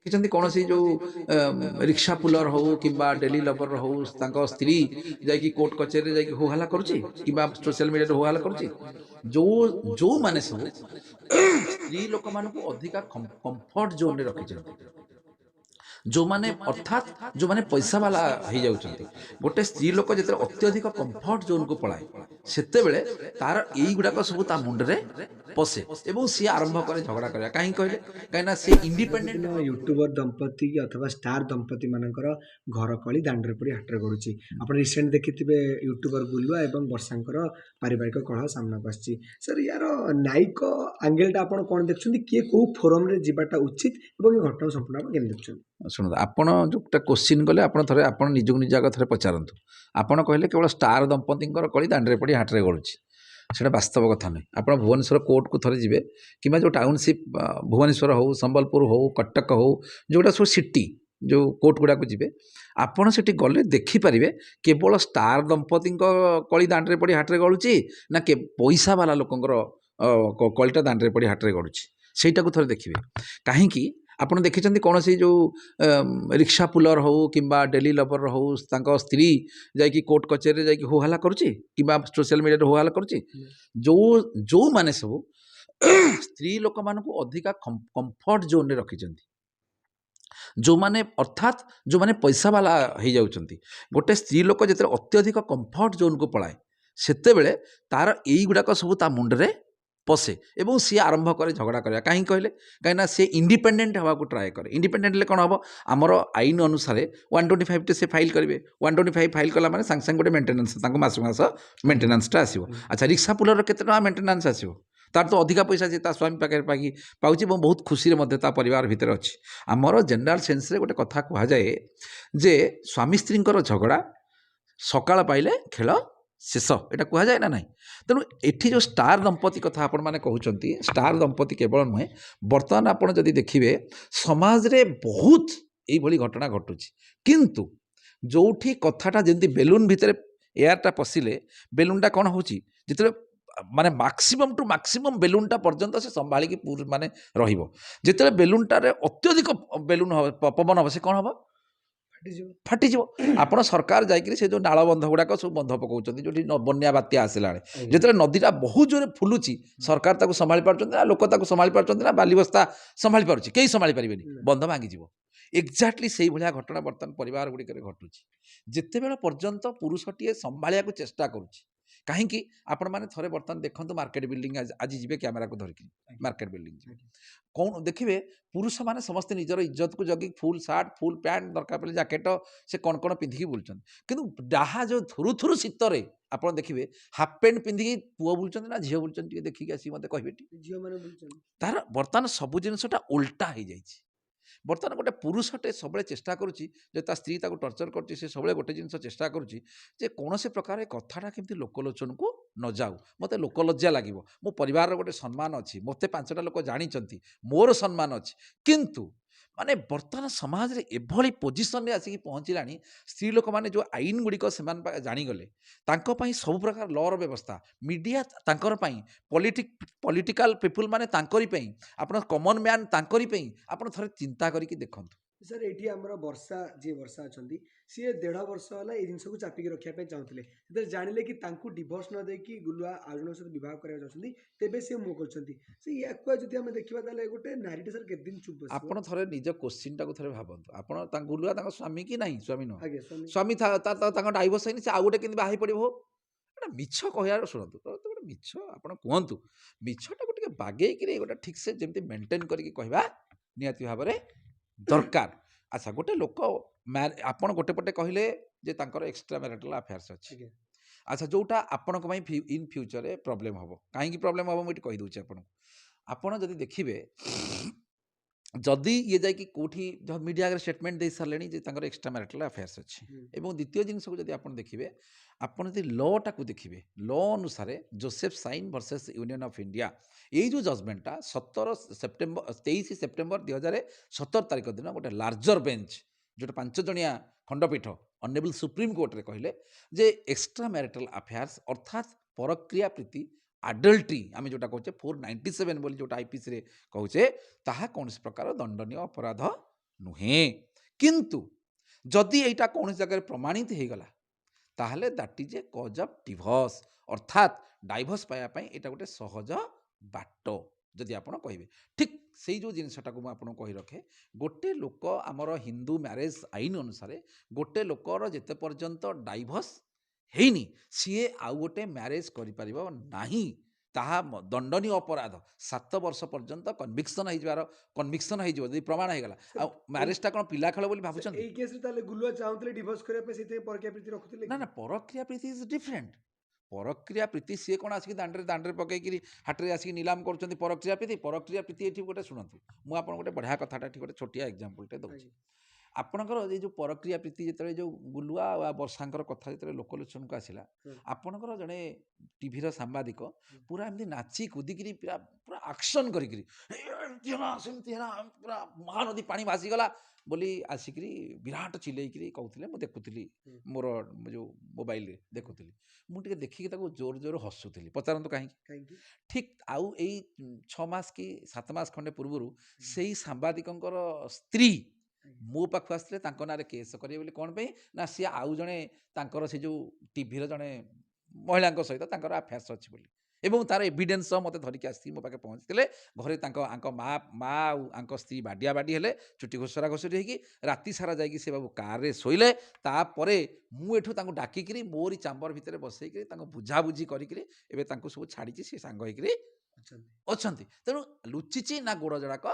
ଦେଖିଛନ୍ତି କୌଣସି ଯୋଉ ରିକ୍ସା ପୁଲର ହଉ କିମ୍ବା ଡେଲି ଲବର ହଉ ତାଙ୍କ ସ୍ତ୍ରୀ ଯାଇକି କୋର୍ଟ କଚେରୀରେ ଯାଇକି ହୋ ହାଲା କରୁଛି କିମ୍ବା ସୋସିଆଲ ମିଡ଼ିଆରେ ହୋ ହାଲା କରୁଛି। ଯୋଉ ଯୋଉମାନେ ସବୁ ସ୍ତ୍ରୀ ଲୋକମାନଙ୍କୁ ଅଧିକା କମ୍ଫର୍ଟ ଜୋନରେ ରଖିଛନ୍ତି, ଯୋଉମାନେ ଅର୍ଥାତ୍ ଯୋଉମାନେ ପଇସା ବାଲା ହେଇଯାଉଛନ୍ତି, ଗୋଟେ ସ୍ତ୍ରୀ ଲୋକ ଯେତେବେଳେ ଅତ୍ୟଧିକ କମ୍ଫର୍ଟ ଜୋନକୁ ପଳାଏ ସେତେବେଳେ ତାର ଏଇଗୁଡାକ ସବୁ ତା ମୁଣ୍ଡରେ ପଶେ ଏବଂ ସିଏ ଆରମ୍ଭ କରେ ଝଗଡ଼ା କରିବା। କାହିଁକି କହିଲେ? କାହିଁକିନା ସିଏ ଇଣ୍ଡିପେଣ୍ଡେଣ୍ଟ ପ୍ରତିଦିନ ହେବାକୁ ୟୁଟ୍ୟୁବର ଦମ୍ପତି କି ଅଥବା ଷ୍ଟାର ଦମ୍ପତି ମାନଙ୍କର ଘର କଳି ଦାଣ୍ଡରେ ପଡ଼ି ହାଟରେ ଗଡୁଛି। ଆପଣ ରିସେଣ୍ଟ ଦେଖିଥିବେ ୟୁଟ୍ୟୁବର ଗୁଲୁଆ ଏବଂ ବର୍ଷାଙ୍କର ପାରିବାରିକ କଳହ ସାମ୍ନାକୁ ଆସିଛି। ସାର୍ ୟାର ନ୍ୟାୟିକ ଆଙ୍ଗେଲଟା ଆପଣ କଣ ଦେଖୁଛନ୍ତି? କିଏ କୋଉ ଫୋରମରେ ଯିବାଟା ଉଚିତ ଏବଂ ଏ ଘଟଣା ସମ୍ପୂର୍ଣ୍ଣ ଆପଣ କେମିତି ଦେଖୁଛନ୍ତି? ଶୁଣନ୍ତୁ, ଆପଣ ଯେଉଁଟା କୋଶ୍ଚିନ୍ କଲେ ଆପଣ ଥରେ ଆପଣ ନିଜକୁ ନିଜ ଆଗ ଥରେ ପଚାରନ୍ତୁ। ଆପଣ କହିଲେ କେବଳ ଷ୍ଟାର ଦମ୍ପତିଙ୍କର କଳି ଦାଣ୍ଡରେ ପଡ଼ି ହାଟରେ ଗଳୁଛି, ସେଇଟା ବାସ୍ତବ କଥା ନୁହେଁ। ଆପଣ ଭୁବନେଶ୍ୱର କୋର୍ଟକୁ ଥରେ ଯିବେ କିମ୍ବା ଯେଉଁ ଟାଉନସିପ୍ ଭୁବନେଶ୍ୱର ହେଉ, ସମ୍ବଲପୁର ହେଉ, କଟକ ହେଉ, ଯେଉଁଗୁଡ଼ା ସବୁ ସିଟି ଯେଉଁ କୋର୍ଟ ଗୁଡ଼ାକୁ ଯିବେ, ଆପଣ ସେଠି ଗଲେ ଦେଖିପାରିବେ କେବଳ ଷ୍ଟାର ଦମ୍ପତିଙ୍କ କଳି ଦାଣ୍ଡରେ ପଡ଼ି ହାଟରେ ଗଳୁଛି ନା ପଇସା ବାଲା ଲୋକଙ୍କର କଳିଟା ଦାଣ୍ଡରେ ପଡ଼ି ହାଟରେ ଗଳୁଛି, ସେଇଟାକୁ ଥରେ ଦେଖିବେ। କାହିଁକି? ଆପଣ ଦେଖିଛନ୍ତି କୌଣସି ଯେଉଁ ରିକ୍ସା ପୁଲର ହଉ କିମ୍ବା ଡେଲି ଲବର ହଉ ତାଙ୍କ ସ୍ତ୍ରୀ ଯାଇକି କୋର୍ଟ କଚେରୀରେ ଯାଇକି ହୋ ହାଲା କରୁଛି କିମ୍ବା ସୋସିଆଲ ମିଡ଼ିଆରେ ହୋ ହାଲା କରୁଛି। ଯୋଉମାନେ ସବୁ ସ୍ତ୍ରୀ ଲୋକମାନଙ୍କୁ ଅଧିକା କମ୍ଫର୍ଟ ଜୋନରେ ରଖିଛନ୍ତି, ଯୋଉମାନେ ଅର୍ଥାତ୍ ଯୋଉମାନେ ପଇସା ବାଲା ହେଇଯାଉଛନ୍ତି, ଗୋଟେ ସ୍ତ୍ରୀ ଲୋକ ଯେତେବେଳେ ଅତ୍ୟଧିକ କମ୍ଫର୍ଟ ଜୋନକୁ ପଳାଏ ସେତେବେଳେ ତାର ଏଇଗୁଡାକ ସବୁ ତା ମୁଣ୍ଡରେ ପଶେ ଏବଂ ସିଏ ଆରମ୍ଭ କରେ ଝଗଡ଼ା କରିବା। କାହିଁକି କହିଲେ? କାହିଁକିନା ସେ ଇଣ୍ଡିପେଣ୍ଡେଣ୍ଟ ହେବାକୁ ଟ୍ରାଏ କରେ। ଇଣ୍ଡିପେଣ୍ଡେଣ୍ଟ ହେଲେ କ'ଣ ହେବ? ଆମର ଆଇନ ଅନୁସାରେ 125ଟି ସେ ଫାଇଲ୍ କରିବେ। 125 ଫାଇଲ୍ କଲା ମାନେ ସାଙ୍ଗେ ସାଙ୍ଗେ ଗୋଟେ ମେଣ୍ଟେନାନ୍ସ, ତାଙ୍କୁ ମାସକୁ ମାସ ମେଣ୍ଟେନାନ୍ସଟା ଆସିବ। ଆଚ୍ଛା, ରିକ୍ସା ପୁଲର କେତେ ଟଙ୍କା ମେଣ୍ଟେନାନ୍ସ ଆସିବ? ତାର ତ ଅଧିକା ପଇସା ସେ ତା ସ୍ୱାମୀ ପାଖରେ ପାଉଛି ଏବଂ ବହୁତ ଖୁସିରେ ମଧ୍ୟ ତା ପରିବାର ଭିତରେ ଅଛି। ଆମର ଜେନେରାଲ ସେନ୍ସରେ ଗୋଟେ କଥା କୁହାଯାଏ ଯେ ସ୍ୱାମୀ ସ୍ତ୍ରୀଙ୍କର ଝଗଡ଼ା ସକାଳ ପାଇଲେ ଖେଳ ଶେଷ, ଏଇଟା କୁହାଯାଏ ନା ନାହିଁ? ତେଣୁ ଏଠି ଯେଉଁ ଷ୍ଟାର ଦମ୍ପତି କଥା ଆପଣମାନେ କହୁଛନ୍ତି, ଷ୍ଟାର ଦମ୍ପତି କେବଳ ନୁହେଁ, ବର୍ତ୍ତମାନ ଆପଣ ଯଦି ଦେଖିବେ ସମାଜରେ ବହୁତ ଏଇଭଳି ଘଟଣା ଘଟୁଛି। କିନ୍ତୁ ଯେଉଁଠି କଥାଟା ଯେମିତି ବେଲୁନ ଭିତରେ ଏୟାରଟା ପଶିଲେ ବେଲୁନଟା କ'ଣ ହେଉଛି, ଯେତେବେଳେ ମାନେ ମାକ୍ସିମମ୍ ଟୁ ମାକ୍ସିମମ୍ ବେଲୁନଟା ପର୍ଯ୍ୟନ୍ତ ସେ ସମ୍ଭାଳିକି ମାନେ ରହିବ। ଯେତେବେଳେ ବେଲୁନଟାରେ ଅତ୍ୟଧିକ ବେଲୁନ ପବନ ହେବ, ସେ କ'ଣ ହେବ? ଫାଟିଯିବ। ଆପଣ ସରକାର ଯାଇକରି ସେ ଯେଉଁ ନାଳବନ୍ଧ ଗୁଡ଼ାକ ସବୁ ବନ୍ଧ ପକାଉଛନ୍ତି, ଯେଉଁଠି ବନ୍ୟା ବାତ୍ୟା ଆସିଲା ବେଳେ ଯେତେବେଳେ ନଦୀଟା ବହୁତ ଜୋରେ ଫୁଲୁଛି, ସରକାର ତାକୁ ସମ୍ଭାଳି ପାରୁଛନ୍ତି ନା? ଲୋକ ତାକୁ ସମ୍ଭାଳି ପାରୁଛନ୍ତି ନା? ବାଲିବସ୍ତା ସମ୍ଭାଳି ପାରୁଛି? କେହି ସମ୍ଭାଳି ପାରିବେନି, ବନ୍ଧ ଭାଙ୍ଗିଯିବ। ଏକ୍ଜାକ୍ଟଲି ସେଇଭଳିଆ ଘଟଣା ବର୍ତ୍ତମାନ ପରିବାର ଗୁଡ଼ିକରେ ଘଟୁଛି। ଯେତେବେଳେ ପର୍ଯ୍ୟନ୍ତ ପୁରୁଷଟିଏ ସମ୍ଭାଳିବାକୁ ଚେଷ୍ଟା କରୁଛି, କାହିଁକି? ଆପଣମାନେ ଥରେ ବର୍ତ୍ତମାନ ଦେଖନ୍ତୁ ମାର୍କେଟ ବିଲ୍ଡିଂ, ଆଜି ଯିବେ କ୍ୟାମେରାକୁ ଧରିକି ମାର୍କେଟ ବିଲ୍ଡିଂ ଯିବେ, କ'ଣ ଦେଖିବେ? ପୁରୁଷମାନେ ସମସ୍ତେ ନିଜର ଇଜ୍ଜତକୁ ଜଗି ଫୁଲ୍ ସାର୍ଟ, ଫୁଲ୍ ପ୍ୟାଣ୍ଟ, ଦରକାର ପଡ଼ିଲେ ଜ୍ୟାକେଟ, ସେ କ'ଣ କ'ଣ ପିନ୍ଧିକି ବୁଲୁଛନ୍ତି। କିନ୍ତୁ ଡାହା ଯେଉଁ ଥୁରୁ ଶୀତରେ ଆପଣ ଦେଖିବେ ହାଫ୍ ପ୍ୟାଣ୍ଟ ପିନ୍ଧିକି ପୁଅ ବୁଲୁଛନ୍ତି ନା ଝିଅ ବୁଲୁଛନ୍ତି, ଟିକେ ଦେଖିକି ଆସିକି ମୋତେ କହିବେ। ଝିଅମାନେ ବୁଲୁଛନ୍ତି। ତାର ବର୍ତ୍ତମାନ ସବୁ ଜିନିଷଟା ଓଲଟା ହେଇଯାଇଛି। ବର୍ତ୍ତମାନ ଗୋଟେ ପୁରୁଷଟେ ସବୁବେଳେ ଚେଷ୍ଟା କରୁଛି, ଯେ ତା ସ୍ତ୍ରୀ ତାକୁ ଟର୍ଚର କରୁଛି, ସେ ସବୁବେଳେ ଗୋଟେ ଜିନିଷ ଚେଷ୍ଟା କରୁଛି ଯେ କୌଣସି ପ୍ରକାର ଏ କଥାଟା କେମିତି ଲୋକଲୋଚନକୁ ନ ଯାଉ, ମୋତେ ଲୋକଲଜ୍ଜା ଲାଗିବ, ମୋ ପରିବାରର ଗୋଟେ ସମ୍ମାନ ଅଛି, ମୋତେ 5ଟା ଲୋକ ଜାଣିଛନ୍ତି, ମୋର ସମ୍ମାନ ଅଛି। କିନ୍ତୁ ମାନେ ବର୍ତ୍ତମାନ ସମାଜରେ ଏଭଳି ପୋଜିସନରେ ଆସିକି ପହଞ୍ଚିଲାଣି, ସ୍ତ୍ରୀ ଲୋକମାନେ ଯେଉଁ ଆଇନ ଗୁଡ଼ିକ ସେମାନେ ଜାଣିଗଲେ, ତାଙ୍କ ପାଇଁ ସବୁ ପ୍ରକାର ଲର ବ୍ୟବସ୍ଥା, ମିଡ଼ିଆ ତାଙ୍କର ପାଇଁ, ପଲିଟିକାଲ ପିପୁଲ ମାନେ ତାଙ୍କରି ପାଇଁ, ଆପଣ କମନ ମ୍ୟାନ୍ ତାଙ୍କରି ପାଇଁ। ଆପଣ ଥରେ ଚିନ୍ତା କରିକି ଦେଖନ୍ତୁ। ସାର୍ ଏଇଠି ଆମର ବର୍ଷା ଅଛନ୍ତି, ସିଏ 1.5 ବର୍ଷ ହେଲା ଏଇ ଜିନିଷକୁ ଚାପିକି ରଖିବା ପାଇଁ ଚାହୁଁଥିଲେ। ଯେତେବେଳେ ଜାଣିଲେ କି ତାଙ୍କୁ ଡିଭୋର୍ସ ନ ଦେଇକି ଗୁଲୁଆ ଆଉ ଜଣଙ୍କ ସହିତ ବିବାହ କରିବାକୁ ଚାହୁଁଛନ୍ତି, ତେବେ ସେ ମୁହଁ କରୁଛନ୍ତି। ସେ ୟାକୁ ଯଦି ଆମେ ଦେଖିବା ତାହେଲେ ଗୋଟେ ନାରୀଟେ ସାର୍ କେତେ ଦିନ ଚୁପ୍ ବସିବ? ଆପଣ ଥରେ ନିଜ କୋଶ୍ଚିନ୍ଟାକୁ ଥରେ ଭାବନ୍ତୁ। ଆପଣ ଗୁଲୁଆ ତାଙ୍କ ସ୍ୱାମୀ କି ନାହିଁ? ସ୍ୱାମୀ ନୁହଁ, ଆଜ୍ଞା ସ୍ୱାମୀ। ସ୍ୱାମୀ ତାଙ୍କ ଡାଇଭର୍ସ ହେଇନି, ସେ ଆଉ ଗୋଟେ କେମିତି ବାହା ହେଇ ପଡ଼ିବ? ଗୋଟେ ମିଛ କହିବାର, ଶୁଣନ୍ତୁ, ଗୋଟେ ମିଛ ଆପଣ କୁହନ୍ତୁ, ମିଛଟାକୁ ଟିକେ ବାଗେଇକିରି ଗୋଟେ ଠିକ୍ସେ ଯେମିତି ମେଣ୍ଟେନ୍ କରିକି କହିବା ନିହାତି ଭାବରେ ଦରକାର। ଆଚ୍ଛା, ଗୋଟେ ଲୋକ ଆପଣ ଗୋଟେ ପଟେ କହିଲେ ଯେ ତାଙ୍କର ଏକ୍ସଟ୍ରା ମ୍ୟାରିଟାଲ ଆଫେୟାର୍ସ ଅଛି। ଆଜ୍ଞା। ଆଚ୍ଛା, ଯେଉଁଟା ଆପଣଙ୍କ ପାଇଁ ଇନ୍ ଫ୍ୟୁଚରରେ ପ୍ରୋବ୍ଲେମ୍ ହେବ। କାହିଁକି ପ୍ରୋବ୍ଲେମ୍ ହେବ ମୁଁ ଏଠି କହିଦେଉଛି ଆପଣଙ୍କୁ। ଆପଣ ଯଦି ଦେଖିବେ, ଯଦି ଇଏ ଯାଇକି କେଉଁଠି ମିଡ଼ିଆ ଆଗରେ ଷ୍ଟେଟମେଣ୍ଟ ଦେଇ ସାରିଲେଣି ଯେ ତାଙ୍କର ଏକ୍ସଟ୍ରା ମ୍ୟାରିଟାଲ ଆଫେୟାର୍ସ ଅଛି, ଏବଂ ଦ୍ୱିତୀୟ ଜିନିଷକୁ ଯଦି ଆପଣ ଦେଖିବେ, ଆପଣ ଯଦି ଲଟାକୁ ଦେଖିବେ, ଲ ଅନୁସାରେ Joseph Shine versus Union of India, ଏଇ ଯେଉଁ ଜଜମେଣ୍ଟଟା 23 ସେପ୍ଟେମ୍ବର 2017 ତାରିଖ ଦିନ ଗୋଟେ ଲାର୍ଜର ବେଞ୍ଚ, ଯେଉଁଟା 5 ଜଣିଆ ଖଣ୍ଡପୀଠ ଅନେବଲ୍ ସୁପ୍ରିମକୋର୍ଟରେ କହିଲେ ଯେ ଏକ୍ସଟ୍ରା ମ୍ୟାରିଟାଲ ଆଫେୟାର୍ସ ଅର୍ଥାତ୍ ପରକ୍ରିୟା ପ୍ରୀତି, ଆଡଲ୍ଟ୍ରି ଆମେ ଯେଉଁଟା କହୁଛେ 497 ବୋଲି ଯେଉଁଟା ଆଇପିସିରେ କହୁଛେ, ତାହା କୌଣସି ପ୍ରକାର ଦଣ୍ଡନୀୟ ଅପରାଧ नुहे किंतु जदि एटा कौन जगह प्रमाणित हो गला ताहले दैट इज ए कज ऑफ डिवोर्स अर्थात डाइभोर्स पाया एटा गोटे सहज बाट जदि आपण कहे ठीक से जो जिनसटा को आपको कही रखे गोटे लोक आमर हिंदू मैरेज आईन अनुसार गोटे लोकर जिते पर्यंत डाइभोर्स ହେଇନି ସିଏ ଆଉ ଗୋଟେ ମ୍ୟାରେଜ୍ କରିପାରିବ ନାହିଁ ତାହା ଦଣ୍ଡନୀୟ ଅପରାଧ 7 ବର୍ଷ ପର୍ଯ୍ୟନ୍ତ କନଭିକ୍ସନ ହେଇଯିବ ଯଦି ପ୍ରମାଣ ହେଇଗଲା ଆଉ ମ୍ୟାରେଜଟା କ'ଣ ପିଲା ଖେଳ ବୋଲି ଭାବୁଛନ୍ତି ଏଇ କେସରେ ତାହେଲେ ଗୁଲୁଆ ଚାହୁଁଥିଲେ ଡିଭୋର୍ସ କରିବା ପାଇଁ ସେଇଥିପାଇଁ ପରକୀୟା ପ୍ରୀତି ରଖୁଥିଲେ ନା ନା ପରକ୍ରିୟା ପ୍ରୀତି ଇଜ୍ ଡିଫରେଣ୍ଟ ପରକ୍ରିୟା ପ୍ରୀତି ସିଏ କ'ଣ ଆସିକି ଦାଣ୍ଡରେ ପକେଇକିରି ହାଟରେ ଆସିକି ନିଲାମ କରୁଛନ୍ତି ପରକ୍ରିୟା ପ୍ରୀତି ଏଠି ଗୋଟେ ଶୁଣନ୍ତୁ ମୁଁ ଆପଣଙ୍କୁ ଗୋଟେ ବଢ଼ିଆ କଥାଟା ଏଠି ଗୋଟେ ଛୋଟିଆ ଏକ୍ଜାମ୍ପଲଟେ ଦେଉଛି ଆପଣଙ୍କର ଏଇ ଯେଉଁ ପରକ୍ରିୟା ପ୍ରୀତି ଯେତେବେଳେ ଯେଉଁ ଗୁଲୁଆ ଆଉ ବର୍ଷାଙ୍କର କଥା ଯେତେବେଳେ ଲୋକଲୋଚନକୁ ଆସିଲା ଆପଣଙ୍କର ଜଣେ ଟିଭିର ସାମ୍ବାଦିକ ପୁରା ଏମିତି ନାଚି କୁଦିକିରି ପୁରା ପୁରା ଆକ୍ସନ୍ କରିକିରି ଏମିତି ହେଲା ସେମିତି ହେଲା ପୁରା ମହାନଦୀ ପାଣି ଭାସିଗଲା ବୋଲି ଆସିକିରି ବିରାଟ ଚିଲେଇକିରି କହୁଥିଲେ ମୁଁ ଦେଖୁଥିଲି ମୋର ଯେଉଁ ମୋବାଇଲରେ ଦେଖୁଥିଲି ମୁଁ ଟିକେ ଦେଖିକି ତାକୁ ଜୋର ଜୋର ହସୁଥିଲି ପଚାରନ୍ତୁ କାହିଁକି ଠିକ୍ ଆଉ ଏଇ 6 ମାସ କି 7 ମାସ ଖଣ୍ଡେ ପୂର୍ବରୁ ସେଇ ସାମ୍ବାଦିକଙ୍କର ସ୍ତ୍ରୀ ମୋ ପାଖକୁ ଆସିଥିଲେ ତାଙ୍କ ନାଁରେ କେସ୍ କରିବେ ବୋଲି କ'ଣ ପାଇଁ ନା ସିଏ ଆଉ ଜଣେ ତାଙ୍କର ସେ ଯେଉଁ ଟିଭିର ଜଣେ ମହିଳାଙ୍କ ସହିତ ତାଙ୍କର ଆଫେୟାର୍ସ ଅଛି ବୋଲି ଏବଂ ତାର ଏଭିଡେନ୍ସ ସହ ମୋତେ ଧରିକି ଆସିକି ମୋ ପାଖେ ପହଞ୍ଚିଥିଲେ ଘରେ ଆଙ୍କ ମା ଆଉ ଆଙ୍କ ସ୍ତ୍ରୀ ବାଡ଼ିଆ ବାଡ଼ି ହେଲେ ଚୁଟି ଘୋଷରା ଘୋଷରି ହେଇକି ରାତି ସାରା ଯାଇକି ସେ ବାବୁ କାର୍ରେ ଶୋଇଲେ ତାପରେ ମୁଁ ଏଠୁ ତାଙ୍କୁ ଡାକିକିରି ମୋରି ଚାମ୍ବର ଭିତରେ ବସେଇକିରି ତାଙ୍କୁ ବୁଝାବୁଝି କରିକିରି ଏବେ ତାଙ୍କୁ ସବୁ ଛାଡ଼ିଛି ସେ ସାଙ୍ଗ ହେଇକିରି ଅଛନ୍ତି ତେଣୁ ଲୁଚିଛି ନା ଗୋଡ଼ ଜଡ଼ାକ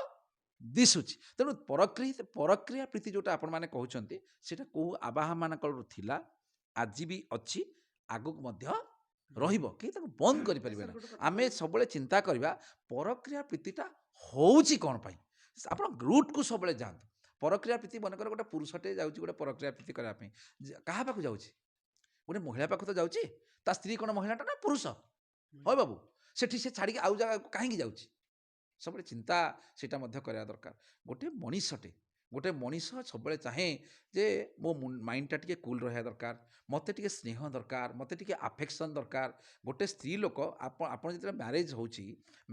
ଦିଶୁଛି ତେଣୁ ପରକ୍ରିୟା ପ୍ରୀତି ଯେଉଁଟା ଆପଣମାନେ କହୁଛନ୍ତି ସେଇଟା କେଉଁ ଆବାହମାନଙ୍କର ଥିଲା ଆଜି ବି ଅଛି ଆଗକୁ ମଧ୍ୟ ରହିବ କେହି ତାକୁ ବନ୍ଦ କରିପାରିବେ ନା ଆମେ ସବୁବେଳେ ଚିନ୍ତା କରିବା ପରକ୍ରିୟା ପ୍ରୀତିଟା ହେଉଛି କ'ଣ ପାଇଁ ଆପଣ ରୁଟ୍କୁ ସବୁବେଳେ ଯାଆନ୍ତୁ ପରକ୍ରିୟା ପ୍ରୀତି ମନେକର ଗୋଟେ ପୁରୁଷଟେ ଯାଉଛି ଗୋଟେ ପରକ୍ରିୟା ପ୍ରୀତି କରିବା ପାଇଁ କାହା ପାଖକୁ ଯାଉଛି ଗୋଟେ ମହିଳା ପାଖକୁ ତ ଯାଉଛି ତା ସ୍ତ୍ରୀ କ'ଣ ମହିଳାଟା ନା ପୁରୁଷ ହଁ ବାବୁ ସେଠି ସେ ଛାଡ଼ିକି ଆଉ ଜାଗାକୁ କାହିଁକି ଯାଉଛି ସବୁବେଳେ ଚିନ୍ତା ସେଇଟା ମଧ୍ୟ କରିବା ଦରକାର ଗୋଟେ ମଣିଷ ସବୁବେଳେ ଚାହେଁ ଯେ ମୋ ମାଇଣ୍ଡଟା ଟିକେ କୁଲ୍ ରହିବା ଦରକାର ମୋତେ ଟିକେ ସ୍ନେହ ଦରକାର ମୋତେ ଟିକେ ଆଫେକ୍ସନ୍ ଦରକାର ଗୋଟେ ସ୍ତ୍ରୀ ଲୋକ ଆପଣ ଯେତେବେଳେ ମ୍ୟାରେଜ୍ ହେଉଛି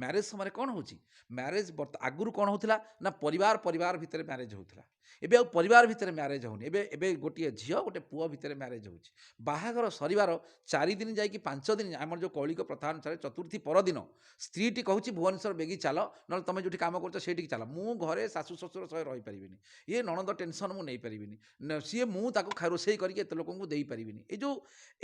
ମ୍ୟାରେଜ୍ ସମୟରେ କ'ଣ ହେଉଛି ମ୍ୟାରେଜ୍ ଆଗରୁ କ'ଣ ହେଉଥିଲା ନା ପରିବାର ଭିତରେ ମ୍ୟାରେଜ୍ ହେଉଥିଲା ଏବେ ଆଉ ପରିବାର ଭିତରେ ମ୍ୟାରେଜ୍ ହେଉନି ଏବେ ଗୋଟିଏ ଝିଅ ଗୋଟେ ପୁଅ ଭିତରେ ମ୍ୟାରେଜ୍ ହେଉଛି ବାହାଘର ସରିବାର 4 ଦିନ ଯାଇକି 5 ଦିନ ଆମର ଯେଉଁ କୌଳିକ ପ୍ରଥା ଅନୁସାରେ ଚତୁର୍ଥୀ ପରଦିନ ସ୍ତ୍ରୀଟି କହୁଛି ଭୁବନେଶ୍ୱର ବେଗି ଚାଲ ନହେଲେ ତୁମେ ଯେଉଁଠି କାମ କରୁଛ ସେଇଠିକି ଚାଲ ମୁଁ ଘରେ ଶାଶୁ ଶ୍ୱଶୁର ସହ ରହିପାରିବିନି ଇଏ ନଣନ୍ଦ ଟେନସନ୍ ମୁଁ ନେଇପାରିବିନି ସିଏ ମୁଁ ତାକୁ ରୋଷେଇ କରିକି ଏତେ ଲୋକଙ୍କୁ ଦେଇପାରିବିନି ଏଇ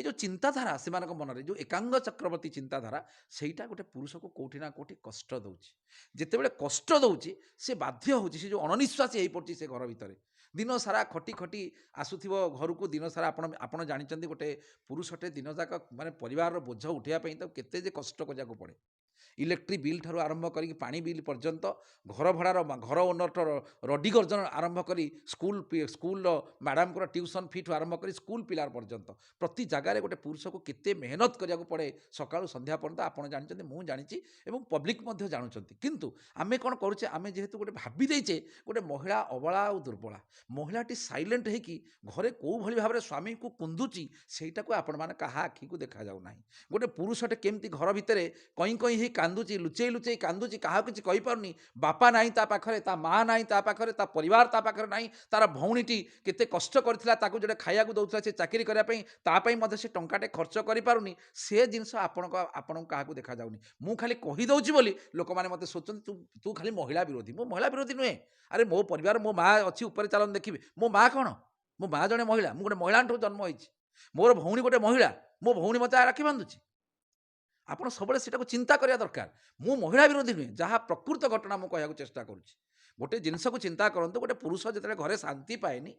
ଯେଉଁ ଚିନ୍ତାଧାରା ସେମାନଙ୍କ ମନରେ ଯେଉଁ ଏକାଙ୍ଗ ଚକ୍ରବର୍ତ୍ତୀ ଚିନ୍ତାଧାରା ସେଇଟା ଗୋଟେ ପୁରୁଷକୁ କେଉଁଠି ନା କେଉଁଠି କଷ୍ଟ ଦେଉଛି ଯେତେବେଳେ କଷ୍ଟ ଦେଉଛି ସେ ବାଧ୍ୟ ହେଉଛି ସେ ଯେଉଁ ଅଣନିଶ୍ୱାସୀ ହେଇପଡ଼ୁଛି ସେ ଘର ଭିତରେ ଦିନ ସାରା ଖଟି ଆସୁଥିବ ଘରକୁ ଦିନ ସାରା ଆପଣ ଜାଣିଛନ୍ତି ଗୋଟେ ପୁରୁଷଟେ ଦିନ ଯାକ ମାନେ ପରିବାରର ବୋଝ ଉଠାଇବା ପାଇଁ ତାକୁ କେତେ ଯେ କଷ୍ଟ କରିବାକୁ ପଡ଼େ ଇଲେକ୍ଟ୍ରିକ୍ ବିଲ୍ ଠାରୁ ଆରମ୍ଭ କରିକି ପାଣି ବିଲ୍ ପର୍ଯ୍ୟନ୍ତ ଘର ଭଡ଼ାର ଘର ଓନରର ରଡ଼ି ଗର୍ଜନ ଆରମ୍ଭ କରି ସ୍କୁଲର ମ୍ୟାଡ଼ାମଙ୍କର ଟ୍ୟୁସନ୍ ଫିଠୁ ଆରମ୍ଭ କରି ସ୍କୁଲ ପିଲା ପର୍ଯ୍ୟନ୍ତ ପ୍ରତି ଜାଗାରେ ଗୋଟେ ପୁରୁଷକୁ କେତେ ମେହନତ କରିବାକୁ ପଡ଼େ ସକାଳୁ ସନ୍ଧ୍ୟା ପର୍ଯ୍ୟନ୍ତ ଆପଣ ଜାଣିଛନ୍ତି ମୁଁ ଜାଣିଛି ଏବଂ ପବ୍ଲିକ୍ ମଧ୍ୟ ଜାଣୁଛନ୍ତି କିନ୍ତୁ ଆମେ କ'ଣ କରୁଛେ ଆମେ ଯେହେତୁ ଗୋଟେ ଭାବି ଦେଇଛେ ଗୋଟେ ମହିଳା ଅବଳା ଆଉ ଦୁର୍ବଳା ମହିଳାଟି ସାଇଲେଣ୍ଟ ହେଇକି ଘରେ କେଉଁଭଳି ଭାବରେ ସ୍ୱାମୀକୁ କୁନ୍ଦୁଛି ସେଇଟାକୁ ଆପଣମାନେ କାହା ଆଖିକୁ ଦେଖାଯାଉନାହିଁ ଗୋଟେ ପୁରୁଷଟେ କେମିତି ଘର ଭିତରେ କଇଁ ହେଇ କାନ୍ଦୁଛି ଲୁଚେଇ କାନ୍ଦୁଛି କାହାକୁ କିଛି କହିପାରୁନି ବାପା ନାହିଁ ତା ପାଖରେ ତା ମା ନାହିଁ ତା ପାଖରେ ତା ପରିବାର ତା ପାଖରେ ନାହିଁ ତାର ଭଉଣୀଟି କେତେ କଷ୍ଟ କରିଥିଲା ତାକୁ ଯେଉଁଟା ଖାଇବାକୁ ଦେଉଥିଲା ସେ ଚାକିରି କରିବା ପାଇଁ ତା ପାଇଁ ମଧ୍ୟ ସେ ଟଙ୍କାଟେ ଖର୍ଚ୍ଚ କରିପାରୁନି ସେ ଜିନିଷ ଆପଣଙ୍କୁ କାହାକୁ ଦେଖାଯାଉନି ମୁଁ ଖାଲି କହିଦେଉଛି ବୋଲି ଲୋକମାନେ ମୋତେ ସୋଚନ୍ତି ତୁ ଖାଲି ମହିଳା ବିରୋଧୀ ମୁଁ ମହିଳା ବିରୋଧୀ ନୁହେଁ ଆରେ ମୋ ପରିବାର ମୋ ମା ଅଛି ଉପରେ ଚାଲନ୍ତୁ ଦେଖିବେ ମୋ ମା କ'ଣ ମୋ ମା ଜଣେ ମହିଳା ମୁଁ ଗୋଟେ ମହିଳାଠୁ ଜନ୍ମ ହେଇଛି ମୋର ଭଉଣୀ ଗୋଟେ ମହିଳା ମୋ ଭଉଣୀ ମୋତେ ରାକ୍ଷୀ ବାନ୍ଧୁଛି ଆପଣ ସବୁବେଳେ ସେଟାକୁ ଚିନ୍ତା କରିବା ଦରକାର ମୁଁ ମହିଳା ବିରୋଧୀ ନୁହେଁ ଯାହା ପ୍ରକୃତ ଘଟଣା ମୁଁ କହିବାକୁ ଚେଷ୍ଟା କରୁଛି ଗୋଟେ ଜିନିଷକୁ ଚିନ୍ତା କରନ୍ତୁ ଗୋଟେ ପୁରୁଷ ଯେତେବେଳେ ଘରେ ଶାନ୍ତି ପାଏନି